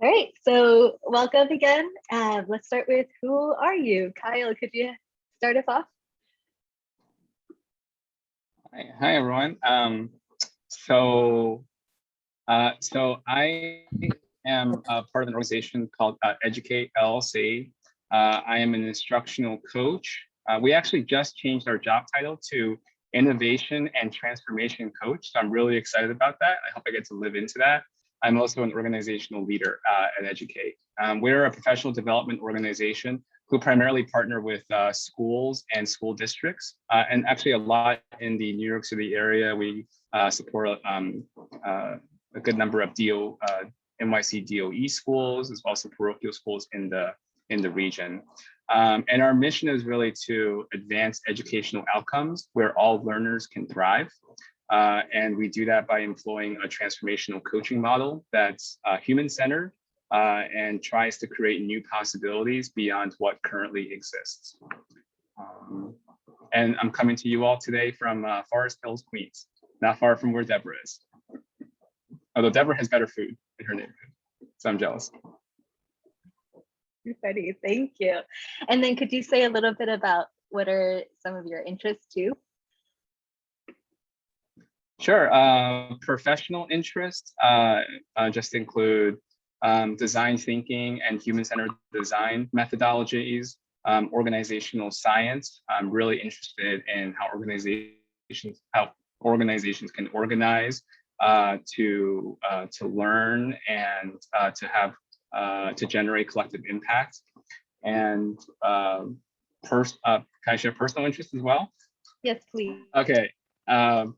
All right, so welcome again. Let's start with who are you? Kyle, could you start us off? Hi everyone. So I am part of an organization called Educate LLC. I am an instructional coach. We actually just changed our job title to Innovation and Transformation Coach. So I'm really excited about that. I hope I get to live into that. I'm also an organizational leader at Educate. We're a professional development organization who primarily partner with schools and school districts, and actually a lot in the New York City area. We support a good number of NYC DOE schools, as well as parochial schools in the region. And our mission is really to advance educational outcomes where all learners can thrive. And we do that by employing a transformational coaching model that's human-centered and tries to create new possibilities beyond what currently exists. And I'm coming to you all today from Forest Hills, Queens, not far from where Deborah is. Although Deborah has better food in her neighborhood, so I'm jealous. Funny, thank you. And then could you say a little bit about what are some of your interests too? Sure. Professional interests just include design thinking and human-centered design methodologies, organizational science. I'm really interested in how organizations can organize to learn and to generate collective impact. And can I share personal interest as well? Yes, please. Okay.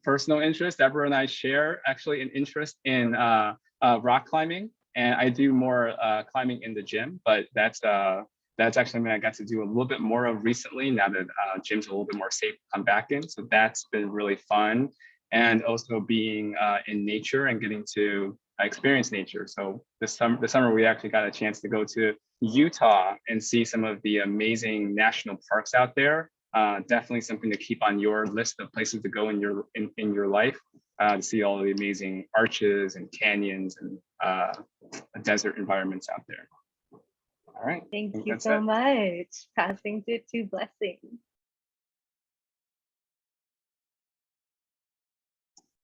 Personal interest, Deborah and I share actually an interest in rock climbing, and I do more climbing in the gym, but that's actually something I got to do a little bit more of recently now that gyms are a little bit more safe to come back in. So that's been really fun. And also being in nature and getting to experience nature. So this summer we actually got a chance to go to Utah and see some of the amazing national parks out there. Definitely something to keep on your list of places to go in your life, to see all the amazing arches and canyons and desert environments out there. All right. Thank you so much. Passing to Blessing.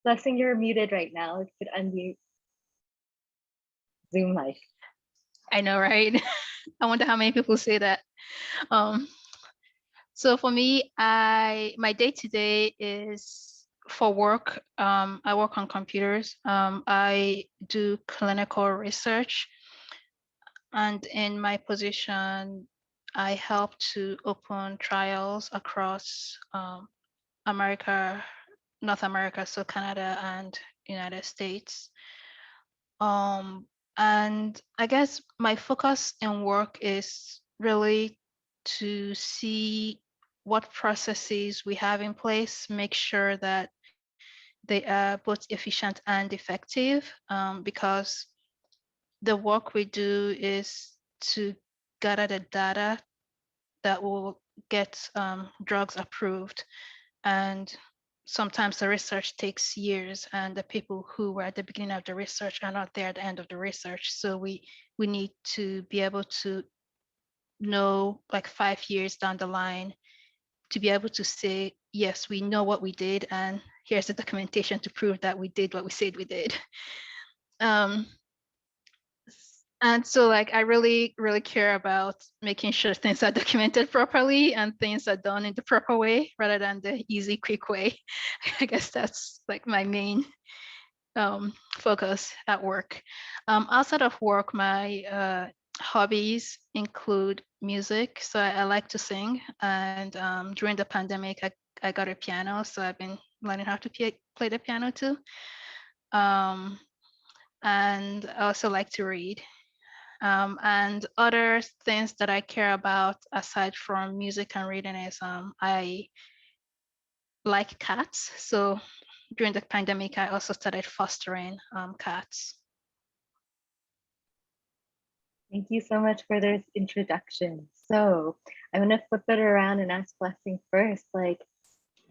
Blessing, you're muted right now. If you could unmute. Zoom life. I know, right? I wonder how many people say that. So for me, my day-to-day is for work. I work on computers. I do clinical research. And in my position, I help to open trials across America, North America, so Canada and United States. And I guess my focus in work is really to see what processes we have in place, make sure that they are both efficient and effective, because the work we do is to gather the data that will get drugs approved. And sometimes the research takes years and the people who were at the beginning of the research are not there at the end of the research. So we need to be able to know, like 5 years down the line, to be able to say, yes, we know what we did and here's the documentation to prove that we did what we said we did. And so like I really care about making sure things are documented properly and things are done in the proper way rather than the easy, quick way. I guess that's like my main focus at work. Outside of work, my hobbies include music. So I like to sing, and during the pandemic, I got a piano, so I've been learning how to play the piano too. And I also like to read. And other things that I care about aside from music and reading is I like cats. So during the pandemic, I also started fostering cats. Thank you so much for this introduction. So I'm going to flip it around and ask Blessing first. Like,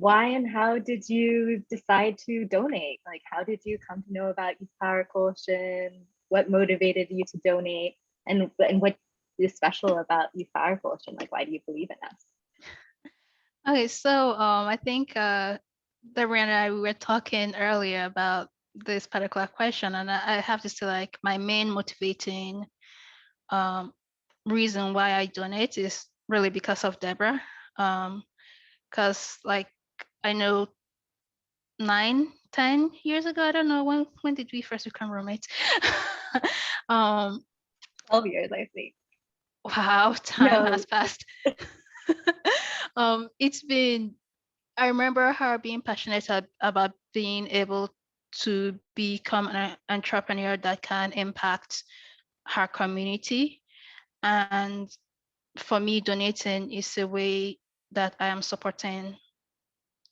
why and how did you decide to donate? Like, how did you come to know about Youth Power Coalition? What motivated you to donate? And what is special about Youth Power Coalition? Like, why do you believe in us? Okay, so I think Deborah and I, we were talking earlier about this particular question, and I have to say, like, my main motivating reason why I donate is really because of Deborah. Because like I know 9, 10 years ago, I don't know when did we first become roommates. um 12 years, I think. wow, time No, has passed. It's been, I remember her being passionate about being able to become an entrepreneur that can impact her community. And for me, donating is a way that I am supporting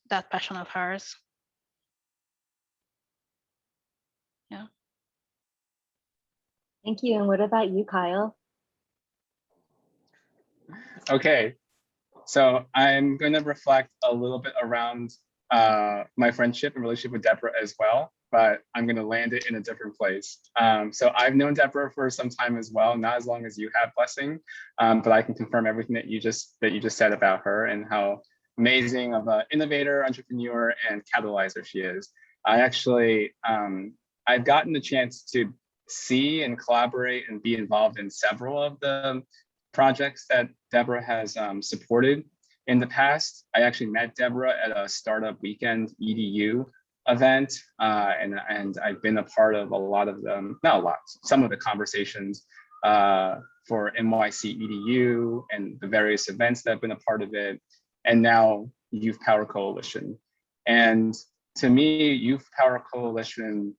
that passion of hers. Yeah. thank you. And what about you, Kyle? Okay, so I'm going to reflect a little bit around my friendship and relationship with Deborah as well, but I'm going to land it in a different place. So I've known Deborah for some time as well, not as long as you have, Blessing, but I can confirm everything that you just said about her and how amazing of an innovator, entrepreneur, and catalyzer she is. I actually, I've gotten the chance to see and collaborate and be involved in several of the projects that Deborah has supported in the past. I actually met Deborah at a startup weekend EDU event, and I've been a part of a lot of them, not a lot, some of the conversations for NYC EDU and the various events that have been a part of it, and now Youth Power Coalition. And to me, Youth Power Coalition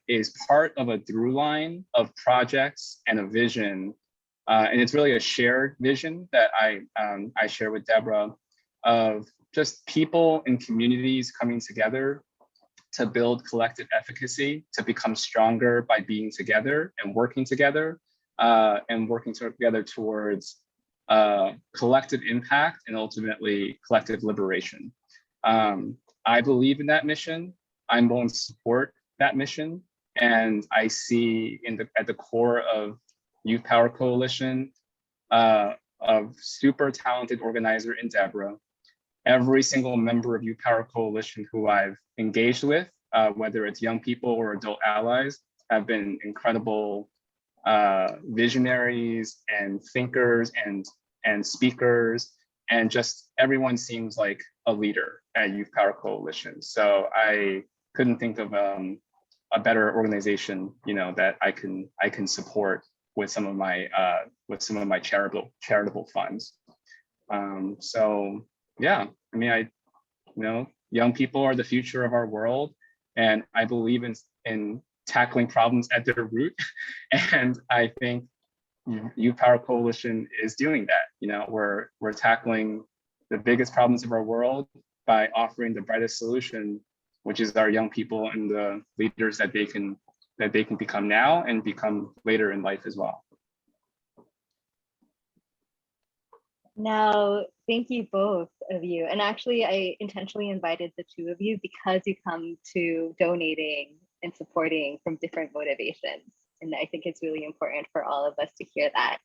is part of a through line of projects and a vision. And it's really a shared vision that I share with Deborah of just people and communities coming together to build collective efficacy, to become stronger by being together and working together towards collective impact and ultimately collective liberation. I believe in that mission. I'm willing to support that mission. And I see at the core of Youth Power Coalition, a super talented organizer in Deborah. Every single member of Youth Power Coalition who I've engaged with, whether it's young people or adult allies, have been incredible visionaries and thinkers and speakers, and just everyone seems like a leader at Youth Power Coalition. So I couldn't think of a better organization, that I can support with some of my charitable funds. So yeah, I mean, young people are the future of our world, and I believe in tackling problems at their root. And I think Youth Power Coalition is doing that. We're tackling the biggest problems of our world by offering the brightest solution, which is our young people and the leaders that they can become now and become later in life as well. Now, thank you both of you. And actually, I intentionally invited the two of you because you come to donating and supporting from different motivations. And I think it's really important for all of us to hear that.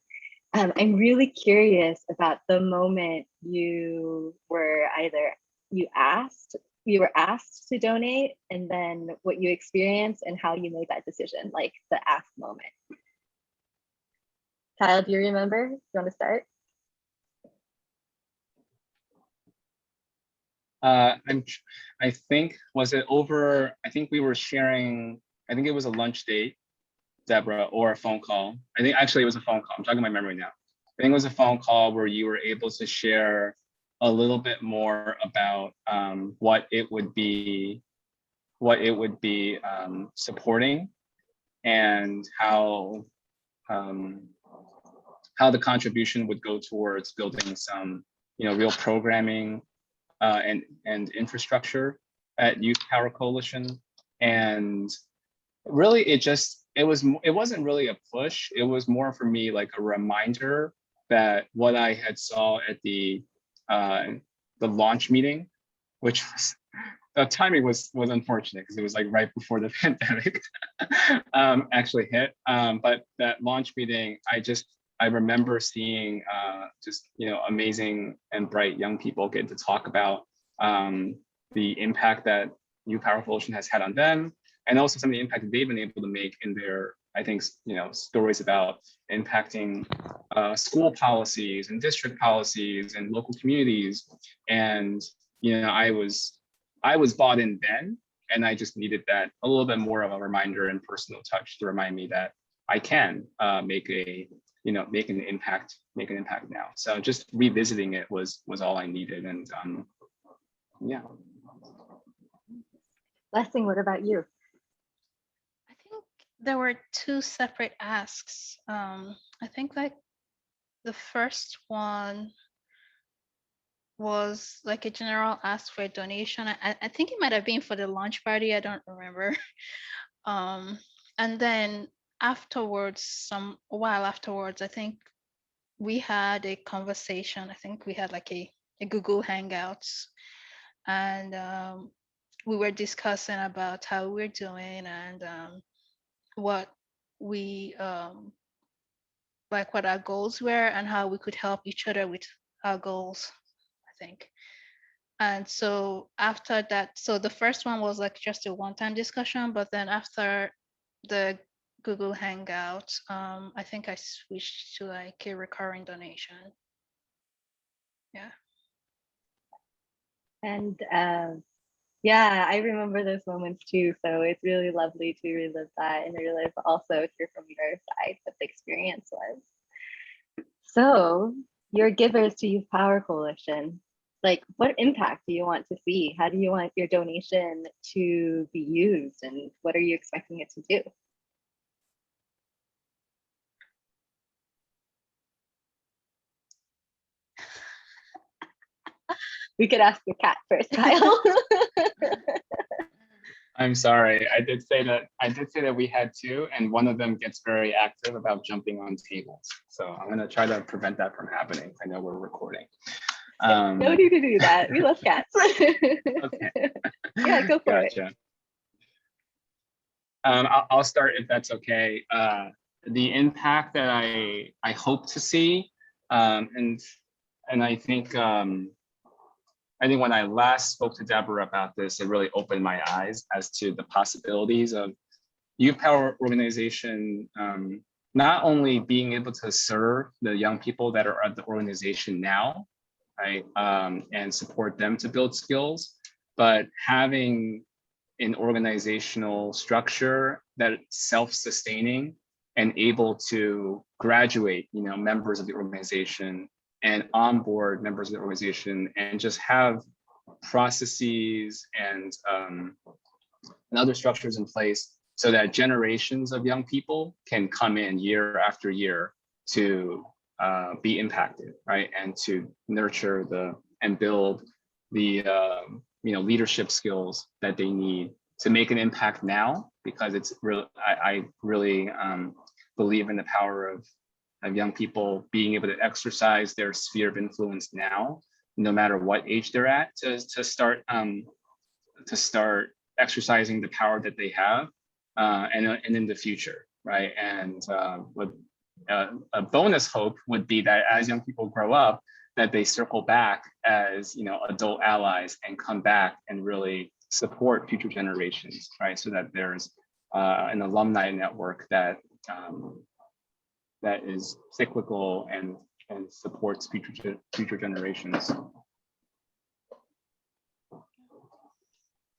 I'm really curious about the moment you were asked to donate, and then what you experienced and how you made that decision, like the ask moment. Kyle, do you remember? Do you want to start? I think, was it over? I think we were sharing, I think it was a lunch date, Deborah, or a phone call. I think actually it was a phone call. I'm talking my memory now. I think it was a phone call where you were able to share a little bit more about what it would be supporting, and how the contribution would go towards building some real programming and infrastructure at Youth Power Coalition. And really it wasn't really a push. It was more for me like a reminder that what I had saw at the launch meeting which was the timing was unfortunate because it was like right before the pandemic actually hit. But that launch meeting, I remember seeing just amazing and bright young people get to talk about the impact that Youth Power Coalition has had on them, and also some of the impact that they've been able to make in their, I think, stories about impacting school policies and district policies and local communities. And I was bought in then, and I just needed that a little bit more of a reminder and personal touch to remind me that I can make an impact now. So just revisiting it was all I needed. And yeah. Blessing, what about you? I think there were two separate asks. I think like the first one was like a general ask for a donation. I think it might have been for the launch party. I don't remember. And then afterwards, a while afterwards, I think we had a conversation. I think we had like a Google Hangouts, and we were discussing about how we're doing and what we like what our goals were and how we could help each other with our goals, I think. And so after that, so the first one was like just a one-time discussion, but then after the Google Hangout, I think I switched to like a recurring donation. Yeah. And yeah, I remember those moments too. So it's really lovely to relive that and relive also hear from your side what the experience was. So you're givers to Youth Power Coalition. Like, what impact do you want to see? How do you want your donation to be used? And what are you expecting it to do? We could ask the cat first, Kyle. I'm sorry. I did say that we had two, and one of them gets very active about jumping on tables. So I'm going to try to prevent that from happening. I know we're recording. No need to do that. We love cats. Okay. Yeah, go for it. Gotcha. I'll start if that's okay. The impact that I hope to see, and I think when I last spoke to Deborah about this, it really opened my eyes as to the possibilities of Youth Power Organization, not only being able to serve the young people that are at the organization now, right, and support them to build skills, but having an organizational structure that's self-sustaining and able to graduate, members of the organization and onboard members of the organization and just have processes and other structures in place so that generations of young people can come in year after year to be impacted, right? And to nurture and build the leadership skills that they need to make an impact now, because it's really, I really believe in the power of young people being able to exercise their sphere of influence now, no matter what age they're at, to start exercising the power that they have, and in the future, right? And a bonus hope would be that as young people grow up, that they circle back as adult allies and come back and really support future generations, right? So that there's an alumni network that is cyclical and supports future generations.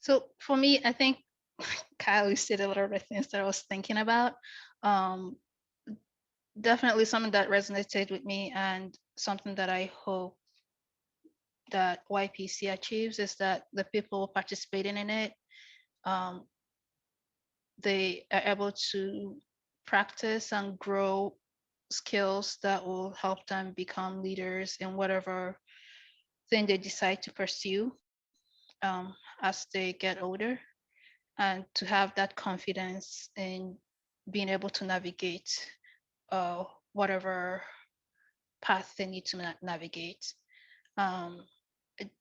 So for me, I think Kyle, you said a lot of the things that I was thinking about. Definitely something that resonated with me, and something that I hope that YPC achieves is that the people participating in it, they are able to practice and grow skills that will help them become leaders in whatever thing they decide to pursue as they get older, and to have that confidence in being able to navigate whatever path they need to navigate.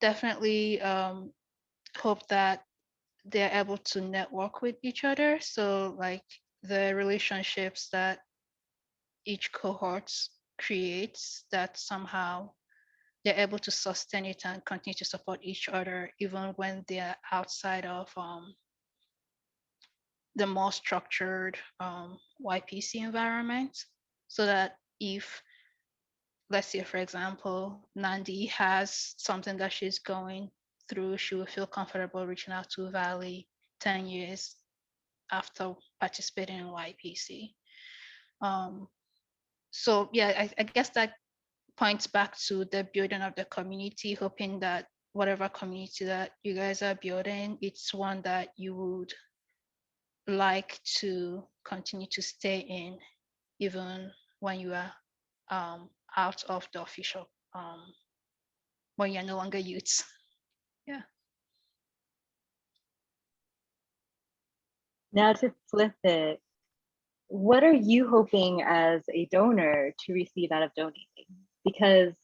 Definitely hope that they're able to network with each other. So like the relationships that each cohort creates, that somehow they're able to sustain it and continue to support each other even when they're outside of the more structured YPC environment. So that if, let's say, for example, Nandi has something that she's going through, she will feel comfortable reaching out to Valley 10 years after participating in YPC. So yeah, I guess that points back to the building of the community, hoping that whatever community that you guys are building, it's one that you would like to continue to stay in, even when you are out of the official, when you're no longer youths. Yeah. Now to flip it, what are you hoping as a donor to receive out of donating? Because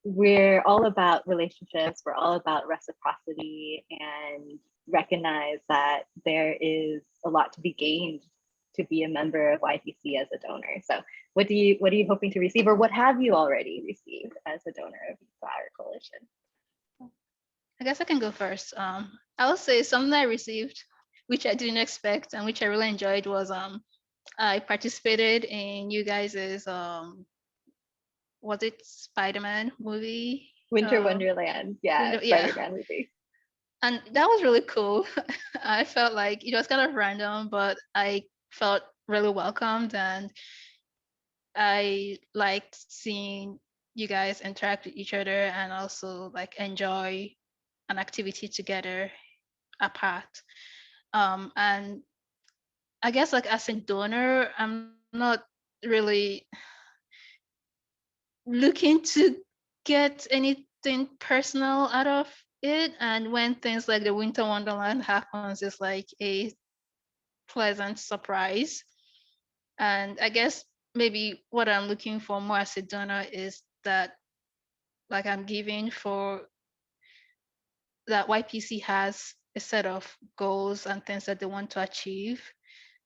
we're all about relationships, we're all about reciprocity, and recognize that there is a lot to be gained to be a member of YPC as a donor. So what are you hoping to receive, or what have you already received as a donor of our coalition? I guess I can go first. I will say something I received, which I didn't expect and which I really enjoyed, was I participated in you guys's was it Spider-Man movie? Winter Wonderland, yeah, Yeah, Spider-Man movie. and that was really cool. I felt like it was kind of random, but I felt really welcomed, and I liked seeing you guys interact with each other and also like enjoy an activity together apart. And I guess like as a donor, I'm not really looking to get anything personal out of it. And when things like the Winter Wonderland happens, it's like a pleasant surprise. And I guess maybe what I'm looking for more as a donor is that like I'm giving for that YPC has a set of goals and things that they want to achieve,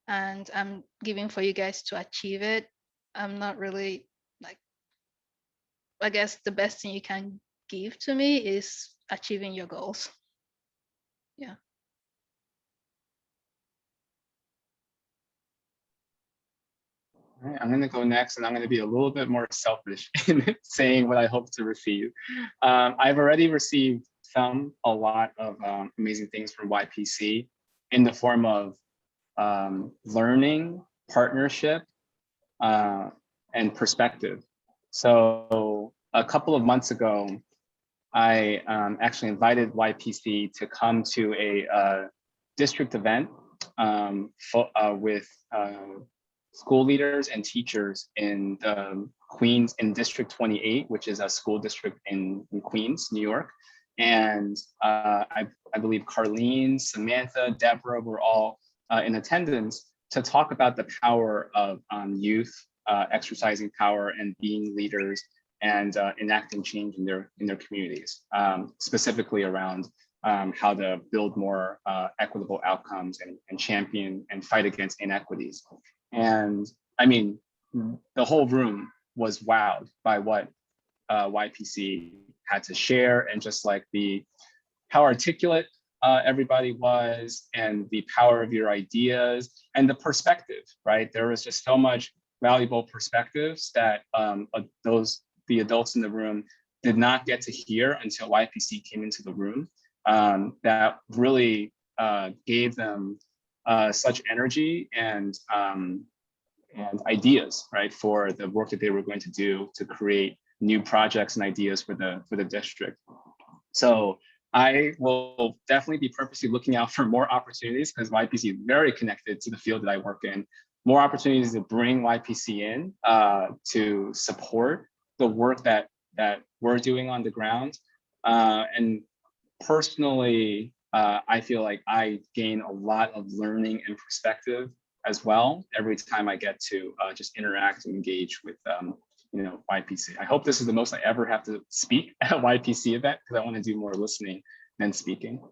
and I'm giving for you guys to achieve it. I'm not really like, I guess the best thing you can give to me is achieving your goals. Yeah. All right, I'm going to go next, and I'm going to be a little bit more selfish in saying what I hope to receive. I've already received a lot of amazing things from YPC in the form of learning, partnership, and perspective. So a couple of months ago, I actually invited YPC to come to a district event with school leaders and teachers in the Queens, in District 28, which is a school district in Queens, New York. And I believe Carlene, Samantha, Deborah were all in attendance to talk about the power of youth exercising power and being leaders and enacting change in their communities, specifically around how to build more equitable outcomes and champion and fight against inequities. And I mean, the whole room was wowed by what YPC had to share, and just like how articulate everybody was, and the power of your ideas and the perspective, right? There was just so much valuable perspectives that the adults in the room did not get to hear until YPC came into the room, that really gave them such energy and ideas, right, for the work that they were going to do to create new projects and ideas for the district. So I will definitely be purposely looking out for more opportunities, because YPC is very connected to the field that I work in. More opportunities to bring YPC in to support the work that we're doing on the ground. And personally, I feel like I gain a lot of learning and perspective as well every time I get to just interact and engage with YPC. I hope this is the most I ever have to speak at a YPC event, because I want to do more listening than speaking.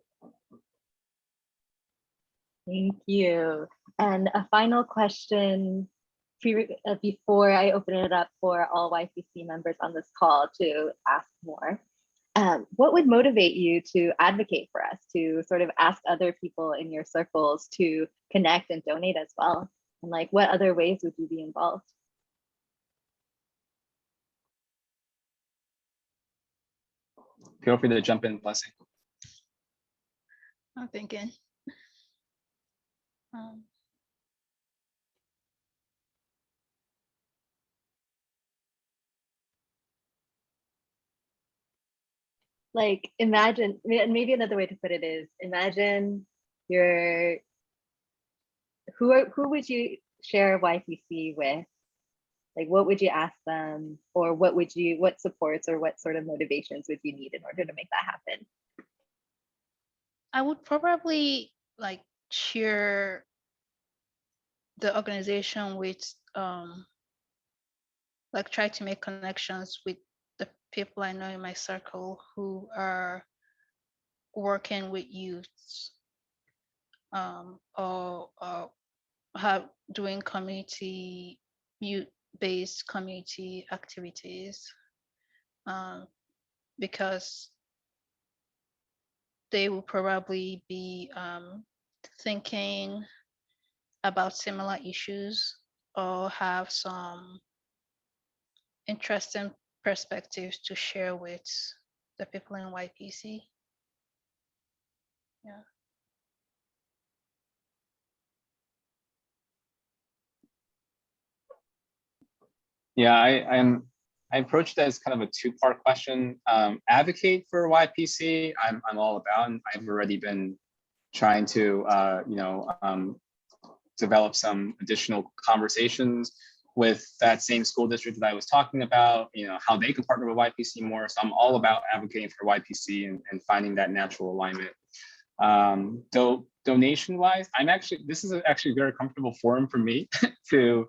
Thank you. And a final question before I open it up for all YPC members on this call to ask more. What would motivate you to advocate for us, to sort of ask other people in your circles to connect and donate as well? And like, what other ways would you be involved? Feel free to jump in, Blessing. I'm thinking. Um, Like, imagine, maybe another way to put it is, imagine you're, who would you share YPC with? Like, what would you ask them, or what supports or what sort of motivations would you need in order to make that happen? I would probably like share the organization with like try to make connections with the people I know in my circle who are working with youths, or have doing community youth-based community activities, because they will probably be thinking about similar issues or have some interesting perspectives to share with the people in YPC. Yeah. Yeah, I approached it as kind of a two-part question. Advocate for YPC, I'm all about, and I've already been trying to develop some additional conversations with that same school district that I was talking about, how they can partner with YPC more. So I'm all about advocating for YPC and finding that natural alignment. Though donation wise, this is actually a very comfortable forum for me to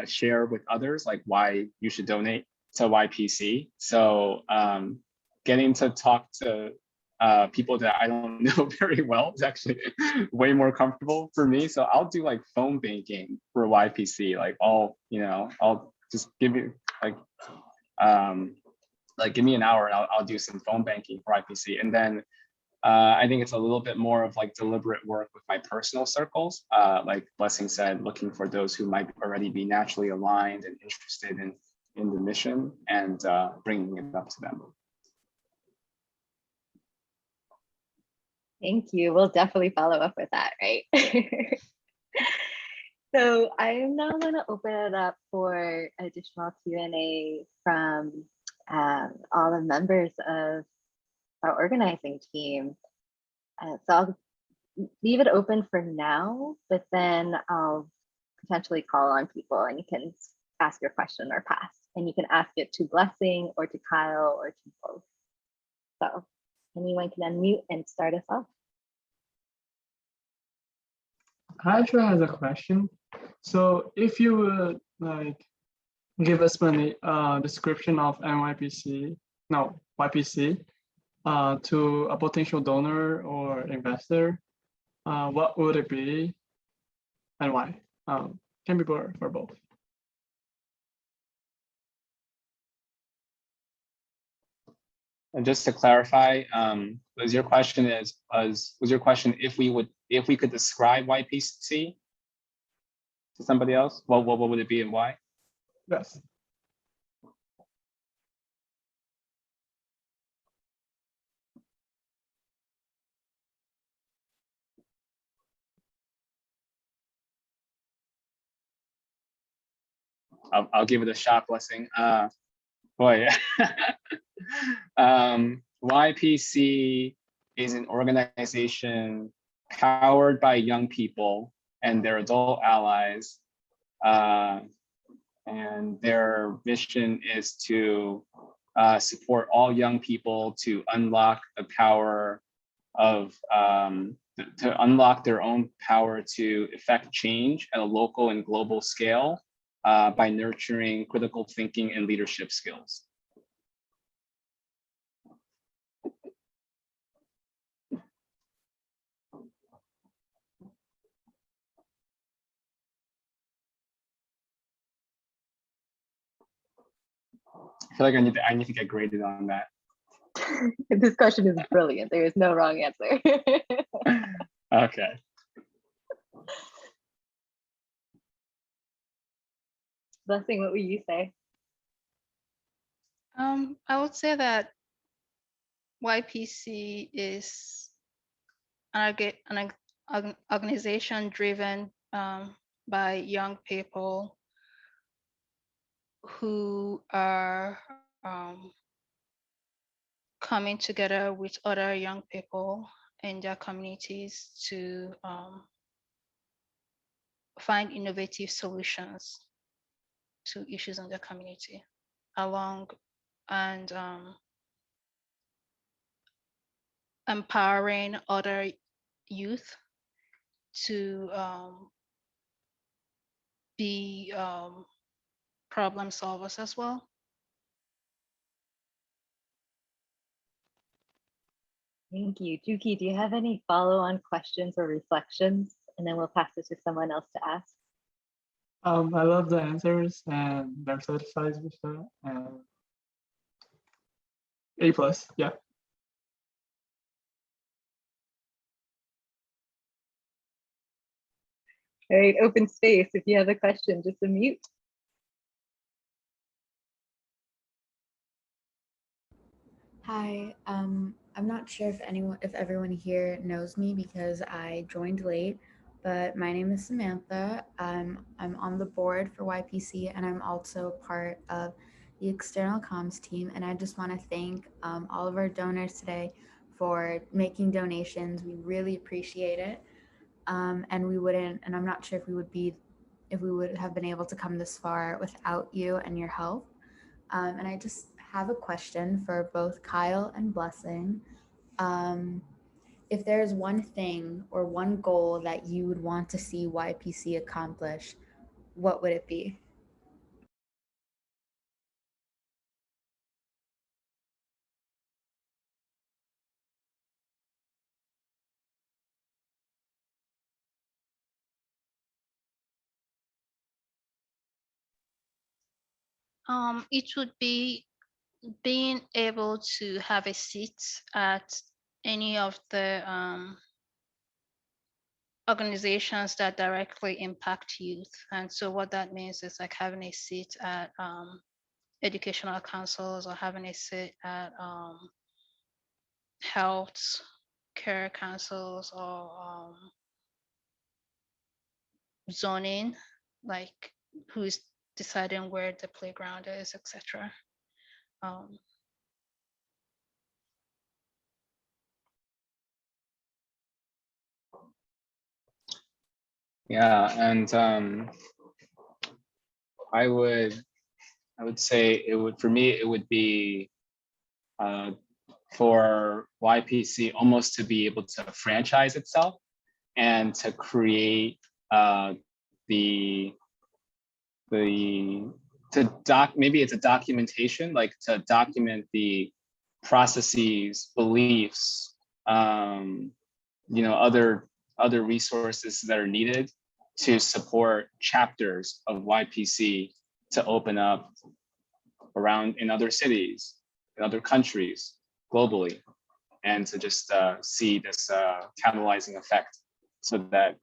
share with others, like why you should donate to YPC. So getting to talk to people that I don't know very well is actually way more comfortable for me. So I'll do like phone banking for YPC. Like I'll just give you give me an hour and I'll do some phone banking for YPC. And then I think it's a little bit more of like deliberate work with my personal circles. Like Blessing said, looking for those who might already be naturally aligned and interested in the mission and bringing it up to them. Thank you. We'll definitely follow up with that, right? So I'm now going to open it up for additional Q&A from all the members of our organizing team. So I'll leave it open for now, but then I'll potentially call on people and you can ask your question or pass. And you can ask it to Blessing or to Kyle or to both. So anyone can unmute and start us off. Hydra has a question. So if you would like give us a description of YPC to a potential donor or investor, what would it be and why? Can be for both. And just to clarify, was your question if we could describe YPC to somebody else? What would it be and why? Yes. I'll give it a shot, Blessing. Boy, YPC is an organization powered by young people and their adult allies. And their mission is to support all young people to unlock the power of, to unlock their own power to effect change at a local and global scale by nurturing critical thinking and leadership skills. feel like I need to get graded on that. This question is brilliant. There is no wrong answer. Okay. Blessing, what would you say? I would say that YPC is an organization driven by young people who are coming together with other young people in their communities to find innovative solutions to issues in their community along and empowering other youth to be problem solvers as well. Thank you. Juki, do you have any follow-on questions or reflections? And then we'll pass it to someone else to ask. I love the answers and they're satisfied with that. And A+, yeah. All right, open space. If you have a question, just unmute. Hi, I'm not sure if everyone here knows me because I joined late, but my name is Samantha. I'm on the board for YPC and I'm also part of the external comms team. And I just want to thank all of our donors today for making donations. We really appreciate it. And I'm not sure if we would have been able to come this far without you and your help. And I just have a question for both Kyle and Blessing. If there's one thing or one goal that you would want to see YPC accomplish, what would it be? It would be being able to have a seat at any of the organizations that directly impact youth. And so what that means is like having a seat at educational councils or having a seat at health care councils or zoning, like who's deciding where the playground is, etc. Yeah, and I would say for me it would be for YPC almost to be able to franchise itself and to create maybe it's a documentation, like to document the processes, beliefs, other resources that are needed to support chapters of YPC to open up around in other cities, in other countries, globally, and to just see this catalyzing effect so that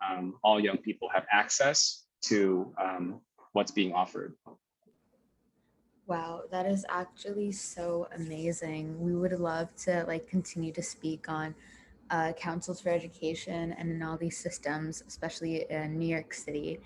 all young people have access to what's being offered. Wow, that is actually so amazing. We would love to continue to speak on councils for education and in all these systems, especially in New York City.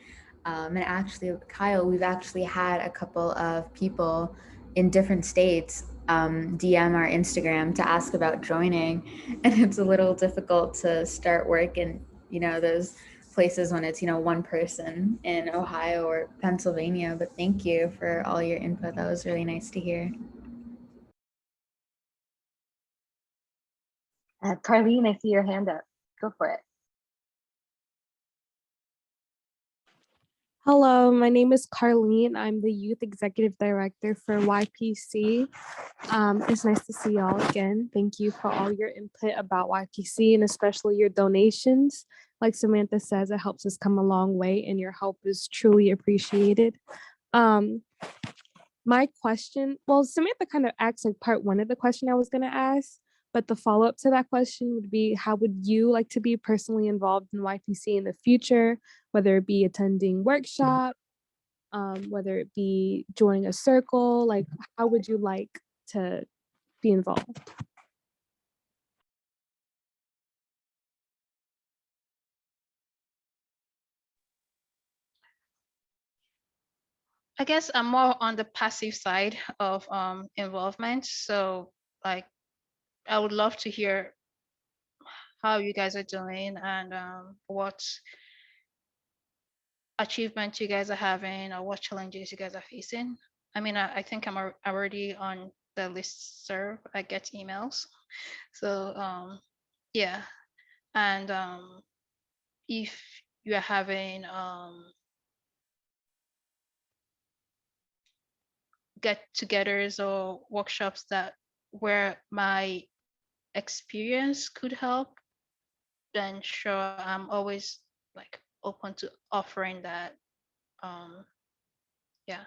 And actually, Kyle, we've actually had a couple of people in different states DM our Instagram to ask about joining. And it's a little difficult to start work in, those places when it's, one person in Ohio or Pennsylvania. But thank you for all your input. That was really nice to hear. Carlene, I see your hand up. Go for it. Hello, my name is Carlene. I'm the Youth Executive Director for YPC. It's nice to see y'all again. Thank you for all your input about YPC and especially your donations. Like Samantha says, it helps us come a long way and your help is truly appreciated. my question, well, Samantha kind of asked like part one of the question I was going to ask, but the follow-up to that question would be, how would you like to be personally involved in YPC in the future, whether it be attending workshop, whether it be joining a circle, like how would you like to be involved? I guess I'm more on the passive side of involvement. So like, I would love to hear how you guys are doing and what achievements you guys are having or what challenges you guys are facing. I mean, I think I'm already on the list serve. I get emails. So yeah. And if you're having get-togethers or workshops that where my experience could help, then sure, I'm always like open to offering that. Yeah.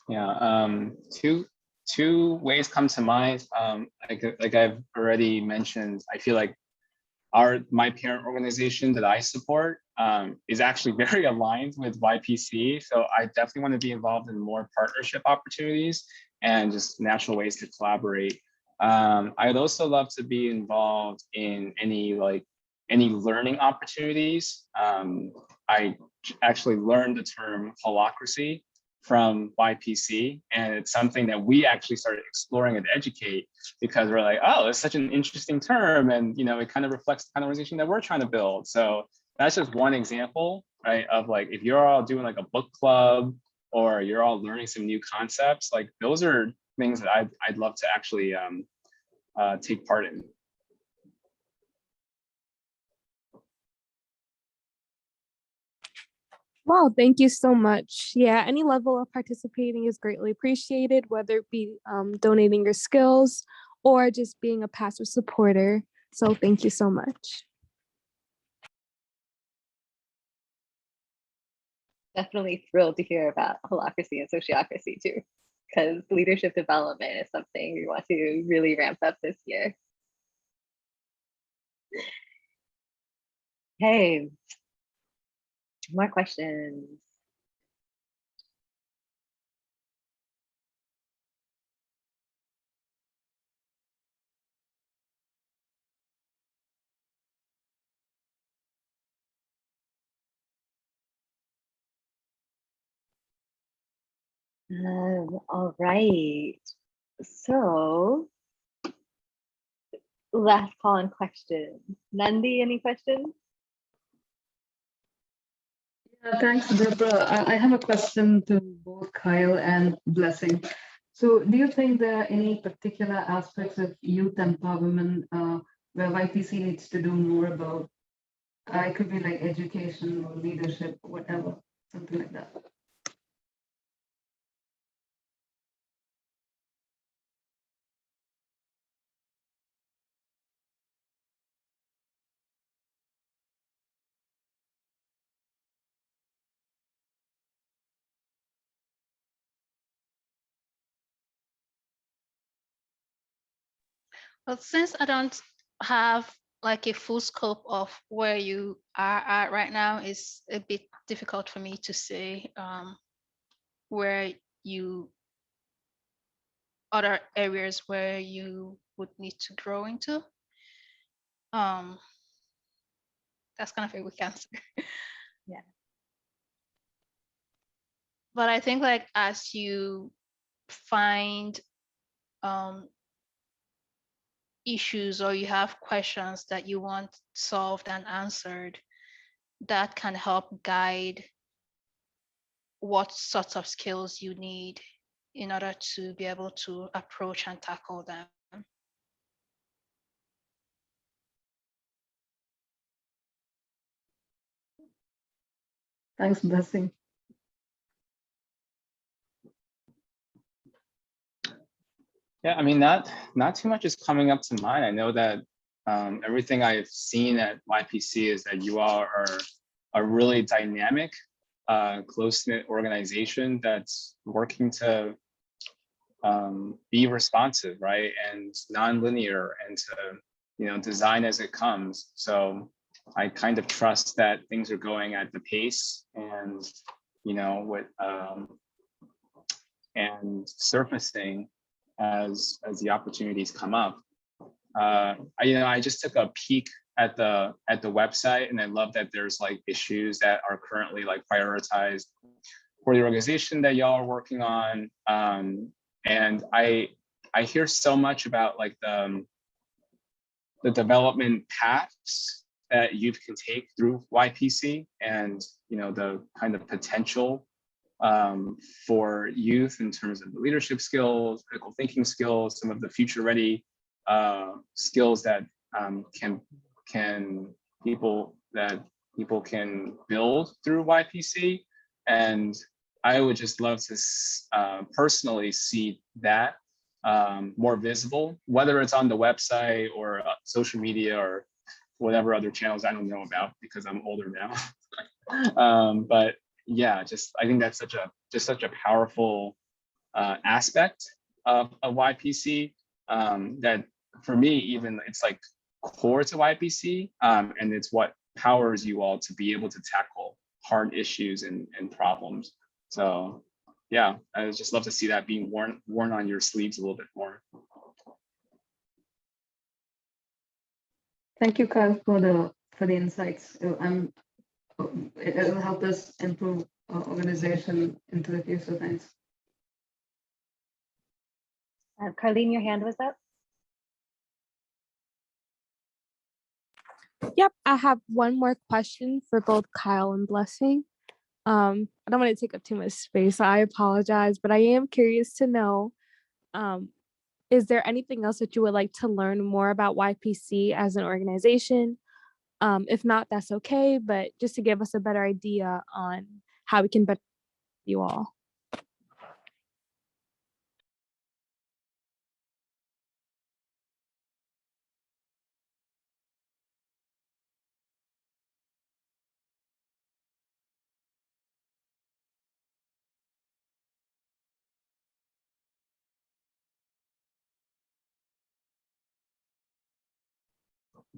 Yeah, two ways come to mind. Like I've already mentioned, I feel like my parent organization that I support is actually very aligned with YPC. So I definitely want to be involved in more partnership opportunities and just natural ways to collaborate. I'd also love to be involved in any learning opportunities. I actually learned the term holacracy from YPC, and it's something that we actually started exploring at Educate because we're like, oh, it's such an interesting term, and it kind of reflects the kind of organization that we're trying to build. So that's just one example, right? Of like, if you're all doing like a book club or you're all learning some new concepts, like those are things that I'd love to actually take part in. Wow, thank you so much. Yeah, any level of participating is greatly appreciated, whether it be donating your skills or just being a passive supporter. So thank you so much. Definitely thrilled to hear about holacracy and sociocracy too, because leadership development is something we want to really ramp up this year. Hey, more questions. All right. So last call on questions. Nandi, any questions? Thanks, Deborah. I have a question to both Kyle and Blessing. So do you think there are any particular aspects of youth empowerment where YPC needs to do more about? It could be like education or leadership, whatever, something like that. Well, since I don't have like a full scope of where you are at right now, it's a bit difficult for me to say where you other areas where you would need to grow into. That's kind of a weak answer. Yeah. But I think like as you find issues or you have questions that you want solved and answered, that can help guide what sorts of skills you need in order to be able to approach and tackle them. Thanks, Blessing. Yeah, I mean, not too much is coming up to mind. I know that everything I've seen at YPC is that you all are a really dynamic, close-knit organization that's working to be responsive, right, and non-linear, and to design as it comes. So I kind of trust that things are going at the pace and with and surfacing as the opportunities come up. I just took a peek at the website, and I love that there's like issues that are currently like prioritized for the organization that y'all are working on. And I hear so much about like the development paths that youth can take through YPC, and the kind of potential for youth in terms of the leadership skills, critical thinking skills, some of the future ready skills that people can build through YPC. And I would just love to personally see that more visible, whether it's on the website or social media or whatever other channels I don't know about because I'm older now. But yeah, I think that's such a powerful aspect of YPC that for me, even it's like core to YPC, and it's what powers you all to be able to tackle hard issues and problems. So yeah, I would just love to see that being worn on your sleeves a little bit more. Thank you, Kyle, for the insights. It'll help us improve our organization into the future. Thanks. Carlene, your hand was up. Yep, I have one more question for both Kyle and Blessing. I don't want to take up too much space, so I apologize, but I am curious to know, is there anything else that you would like to learn more about YPC as an organization? If not, that's okay, but just to give us a better idea on how we can better you all.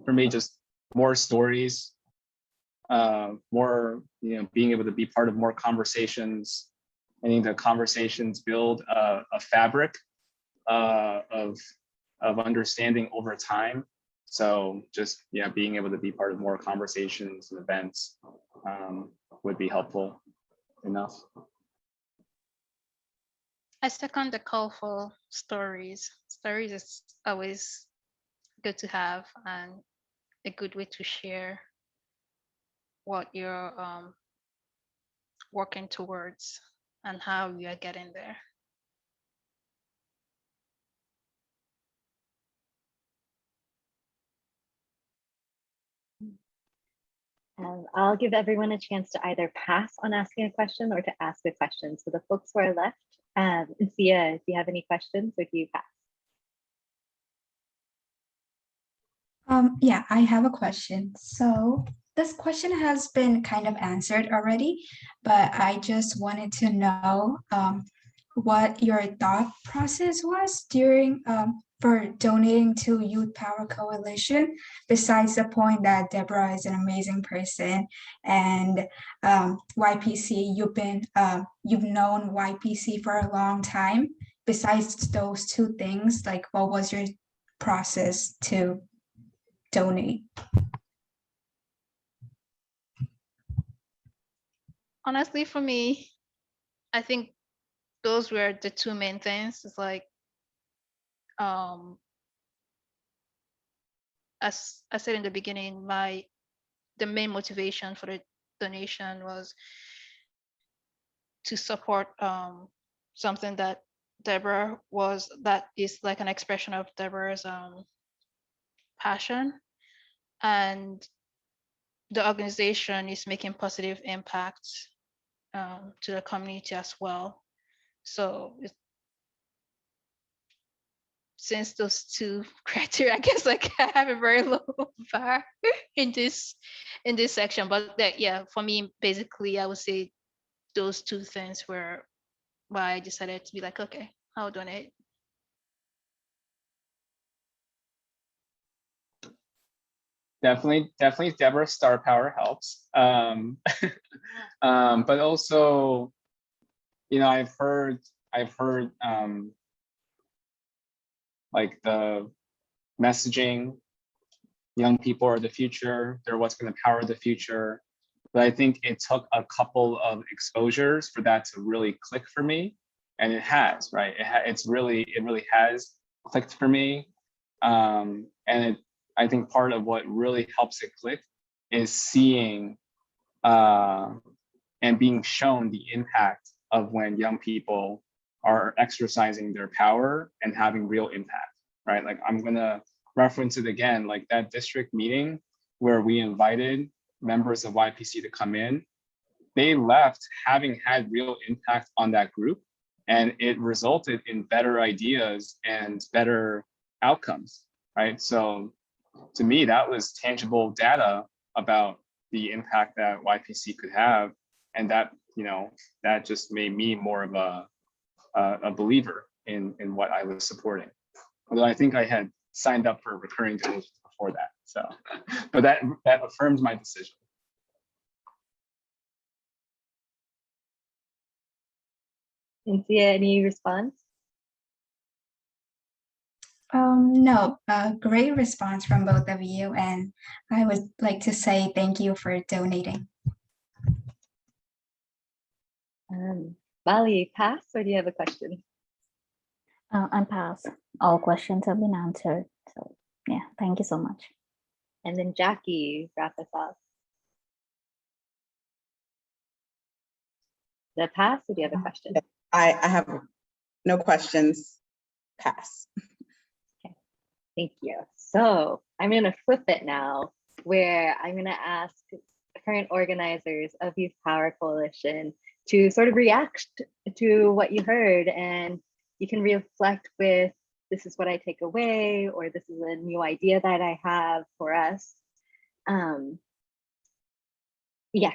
For me, just more stories, more being able to be part of more conversations. I think the conversations build a fabric of understanding over time. So just being able to be part of more conversations and events would be helpful enough. I second the call for stories. Stories is always good to have and a good way to share what you're working towards and how you are getting there. I'll give everyone a chance to either pass on asking a question or to ask a question. So the folks who are left, Sia, if you have any questions, or do you pass? Yeah, I have a question. So this question has been kind of answered already, but I just wanted to know what your thought process was during for donating to Youth Power Coalition, besides the point that Deborah is an amazing person and YPC, you've known YPC for a long time. Besides those two things, like what was your process to donate? Honestly, for me, I think those were the two main things. It's like, as I said in the beginning, the main motivation for the donation was to support something that is like an expression of Deborah's passion, and the organization is making positive impacts to the community as well. So since those two criteria, I guess like I have a very low bar in this section. But that, yeah, for me, basically, I would say those two things were why I decided to be like, okay, I'll donate. Definitely, Deborah's star power helps. But also, you know, I've heard like the messaging, young people are the future, they're what's going to power the future. But I think it took a couple of exposures for that to really click for me. And it has, right? It really has clicked for me. I think part of what really helps it click is seeing and being shown the impact of when young people are exercising their power and having real impact, right? Like I'm gonna reference it again, like that district meeting where we invited members of YPC to come in, they left having had real impact on that group, and it resulted in better ideas and better outcomes, right? So to me, that was tangible data about the impact that YPC could have, and that, you know, that just made me more of a believer in what I was supporting. Although I think I had signed up for recurring donations before that, so but that affirms my decision. Cynthia, any response? No, great response from both of you, and I would like to say thank you for donating. Bali, pass, or do you have a question? I'm pass. All questions have been answered. So yeah, thank you so much. And then Jackie, wrap us up. The pass, or do you have a question? I have no questions. Pass. Okay, thank you. So I'm going to flip it now, where I'm going to ask current organizers of Youth Power Coalition to sort of react to what you heard, and you can reflect with, this is what I take away, or this is a new idea that I have for us. Yeah,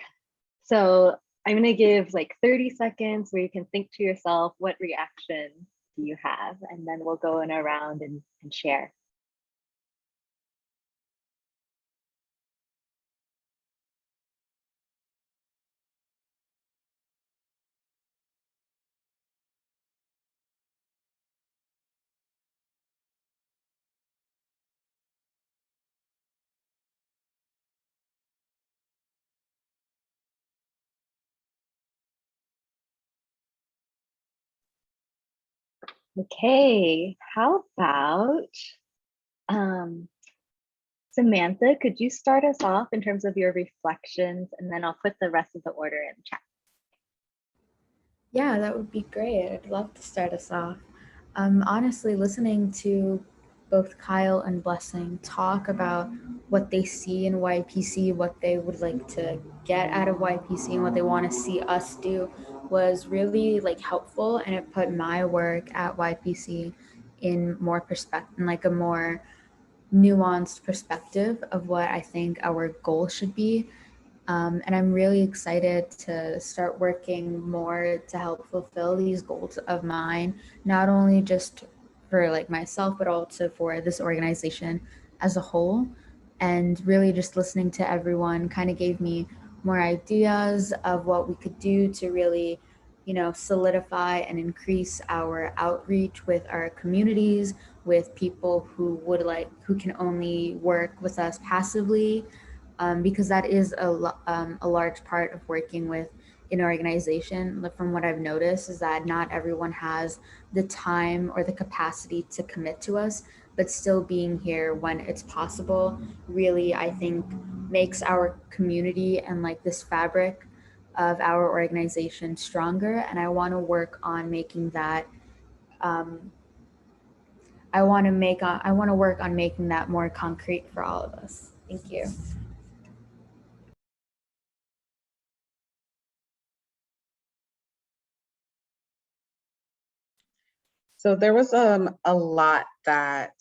so I'm gonna give like 30 seconds where you can think to yourself, what reaction do you have? And then we'll go in around and share. Okay, how about Samantha, could you start us off in terms of your reflections, and then I'll put the rest of the order in the chat. Yeah, that would be great. I'd love to start us off. Honestly, listening to both Kyle and Blessing talk about what they see in YPC, what they would like to get out of YPC, and what they want to see us do was really like helpful, and it put my work at YPC in more perspective, like a more nuanced perspective of what I think our goal should be. And I'm really excited to start working more to help fulfill these goals of mine, not only just for like myself, but also for this organization as a whole. And really just listening to everyone kind of gave me more ideas of what we could do to really, you know, solidify and increase our outreach with our communities, with people who can only work with us passively. Because that is a large part of working with an organization. From what I've noticed is that not everyone has the time or the capacity to commit to us, but still being here when it's possible really, I think, makes our community and like this fabric of our organization stronger. And I want to work on making that I want to work on making that more concrete for all of us. Thank you. So there was a lot that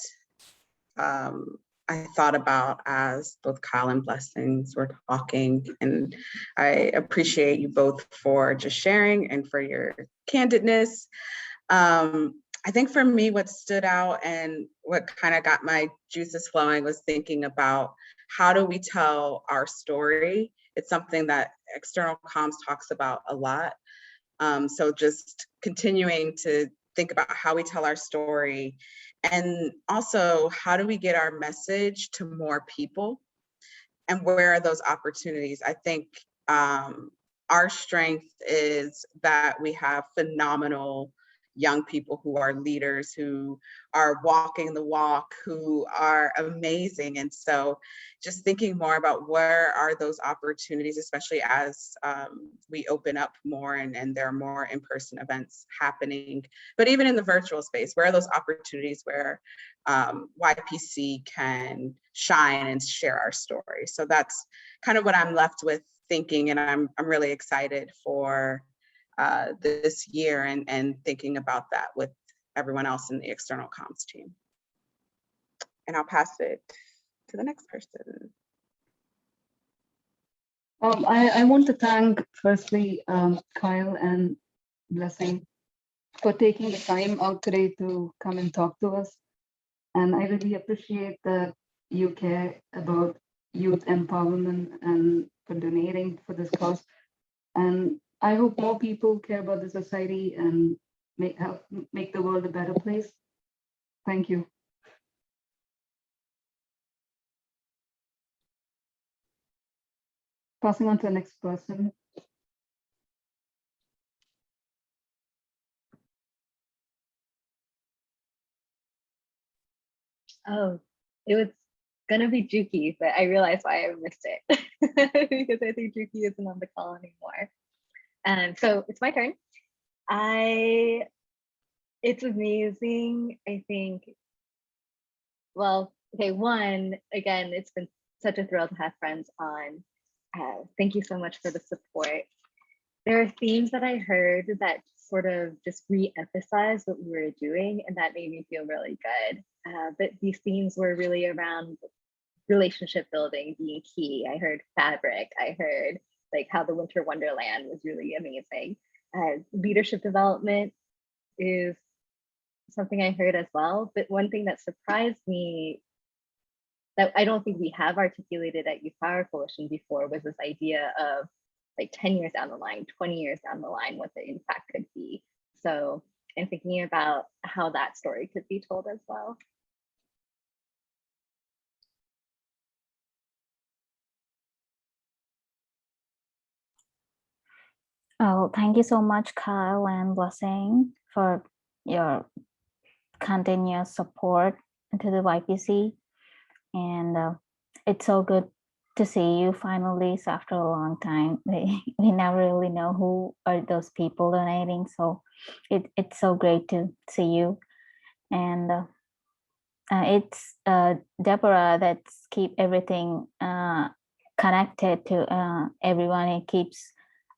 I thought about as both Kyle and Blessings were talking, and I appreciate you both for just sharing and for your candidness. I think for me, what stood out and what kind of got my juices flowing was thinking about how do we tell our story? It's something that external comms talks about a lot. So just continuing to think about how we tell our story, and also how do we get our message to more people, and where are those opportunities? I think our strength is that we have phenomenal young people who are leaders, who are walking the walk, who are amazing. And so just thinking more about where are those opportunities, especially as we open up more and there are more in-person events happening, but even in the virtual space, where are those opportunities where YPC can shine and share our story? So that's kind of what I'm left with thinking, and I'm really excited for this year and thinking about that with everyone else in the external comms team. And I'll pass it to the next person. I want to thank firstly Kyle and Blessing for taking the time out today to come and talk to us. And I really appreciate that you care about youth empowerment and for donating for this cause. And I hope more people care about the society and help make the world a better place. Thank you. Passing on to the next person. Oh, it was gonna be Juki, but I realized why I missed it because I think Juki isn't on the call anymore. So it's my turn. It's amazing. I think, well, okay, one, again, it's been such a thrill to have friends on. Thank you so much for the support. There are themes that I heard that sort of just re-emphasize what we were doing, and that made me feel really good. But these themes were really around relationship building being key. I heard fabric. I heard like how the Winter Wonderland was really amazing. Leadership development is something I heard as well. But one thing that surprised me that I don't think we have articulated at Youth Power Coalition before was this idea of like 10 years down the line, 20 years down the line, what the impact could be. So, and thinking about how that story could be told as well. Oh, thank you so much, Kyle and Blessing, for your continuous support to the YPC. And it's so good to see you finally after a long time. We never really know who are those people donating, so it's so great to see you. And it's Deborah that's keep everything connected to everyone. It keeps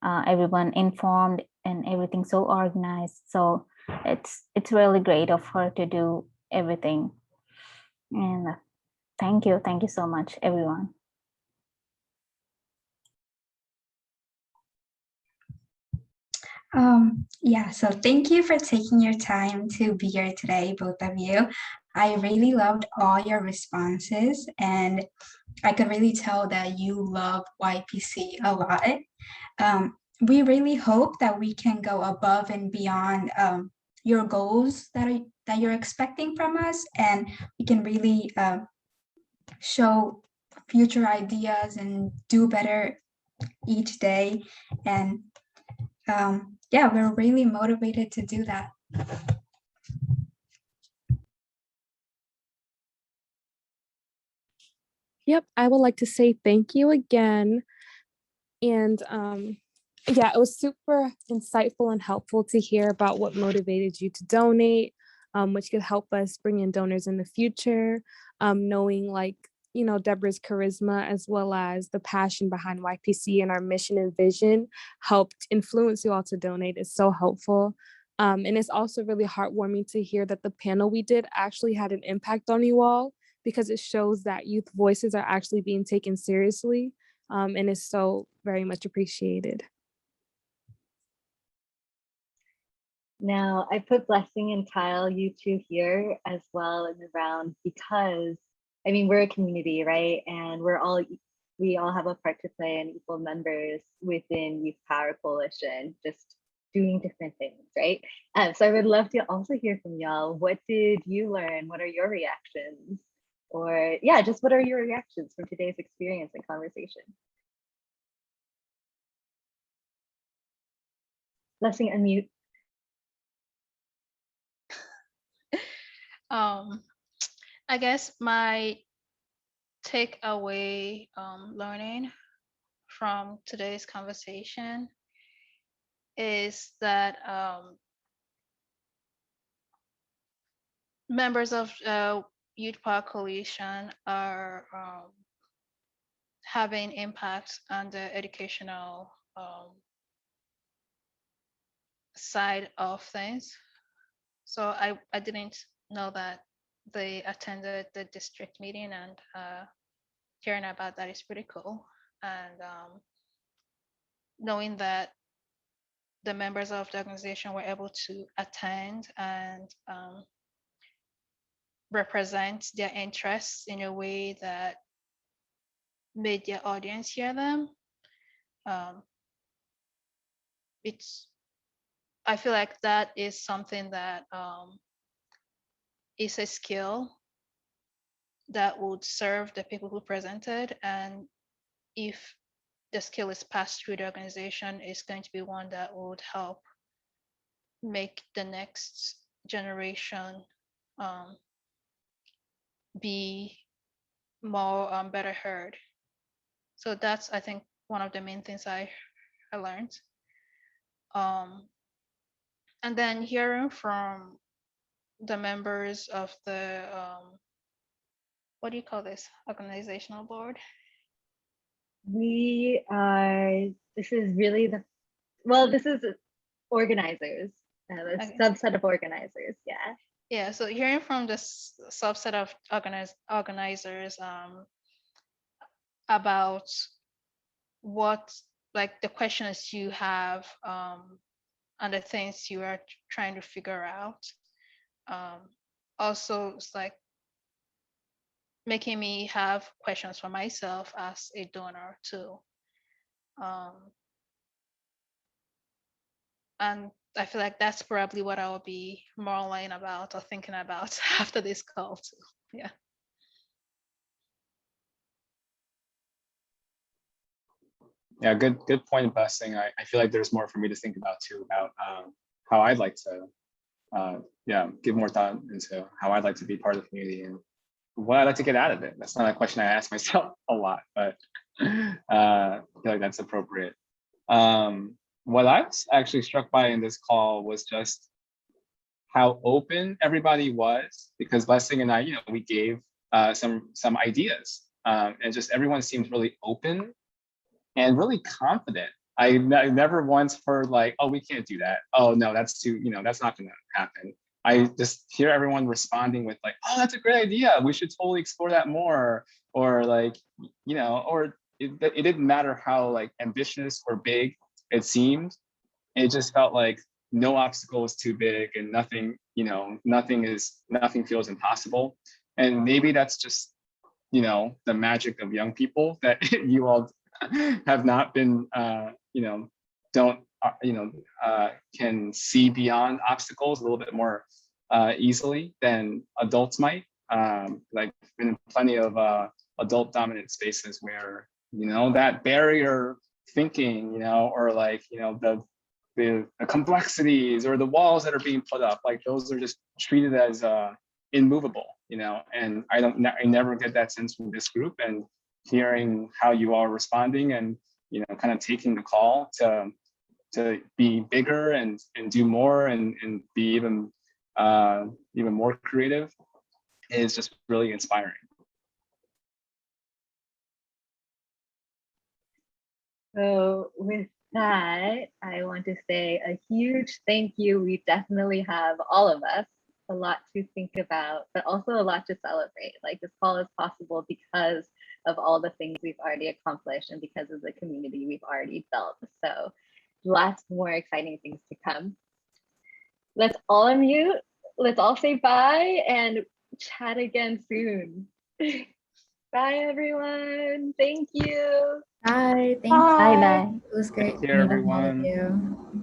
everyone informed and everything so organized. So it's really great of her to do everything. And thank you so much, everyone. Yeah, so thank you for taking your time to be here today, both of you. I really loved all your responses, and I could really tell that you love YPC a lot. We really hope that we can go above and beyond your goals that you're expecting from us, and we can really show future ideas and do better each day. And yeah, we're really motivated to do that. Yep, I would like to say thank you again. And yeah, it was super insightful and helpful to hear about what motivated you to donate, which could help us bring in donors in the future, knowing like, you know, Deborah's charisma as well as the passion behind YPC and our mission and vision helped influence you all to donate is so helpful. And it's also really heartwarming to hear that the panel we did actually had an impact on you all, because it shows that youth voices are actually being taken seriously, and is so very much appreciated. Now, I put Blessing and Kyle, you two here as well in the round because, I mean, we're a community, right? And we all have a part to play and equal members within Youth Power Coalition, just doing different things, right? So I would love to also hear from y'all. What did you learn? What are your reactions? Or yeah, just what are your reactions from today's experience and conversation? Blessing, unmute. I guess my takeaway learning from today's conversation is that members of Youth Power Coalition are having impact on the educational side of things. So I didn't know that they attended the district meeting, and hearing about that is pretty cool. And knowing that the members of the organization were able to attend and represent their interests in a way that made their audience hear them. I feel like that is something that is a skill that would serve the people who presented, and if the skill is passed through the organization, is going to be one that would help make the next generation be more better heard. So that's, I think, one of the main things I learned. And then hearing from the members of the what do you call this, organizational board? We are, this is really this is organizers, a subset of organizers, yeah. Yeah, so hearing from this subset of organizers about what, like, the questions you have and the things you are trying to figure out. Also, it's like making me have questions for myself as a donor too. And I feel like that's probably what I will be more online about or thinking about after this call too. Yeah. Yeah, good point, Blessing. I feel like there's more for me to think about too, about how I'd like to give more thought into how I'd like to be part of the community and what I'd like to get out of it. That's not a question I ask myself a lot, but I feel like that's appropriate. What I was actually struck by in this call was just how open everybody was, because Blessing and I, we gave some ideas, and just everyone seemed really open and really confident. I never once heard like, oh, we can't do that. Oh no, that's too, that's not gonna happen. I just hear everyone responding with like, oh, that's a great idea. We should totally explore that more. Or like, or it didn't matter how like ambitious or big it seemed. It just felt like no obstacle is too big and nothing, nothing feels impossible. And maybe that's just, the magic of young people that you all have not been, can see beyond obstacles a little bit more easily than adults might. Like in plenty of adult dominant spaces where, that barrier thinking, or like, the complexities or the walls that are being put up, like those are just treated as immovable, and I never get that sense from this group. And hearing how you are responding and kind of taking the call to be bigger and do more and be even more creative is just really inspiring. So with that, I want to say a huge thank you. We definitely have, all of us, a lot to think about, but also a lot to celebrate. Like, this call is possible because of all the things we've already accomplished and because of the community we've already built. So lots more exciting things to come. Let's all unmute. Let's all say bye and chat again soon. Bye, everyone. Thank you. Bye. Thank Bye you. bye. It was great Take care, meeting all of everyone. you.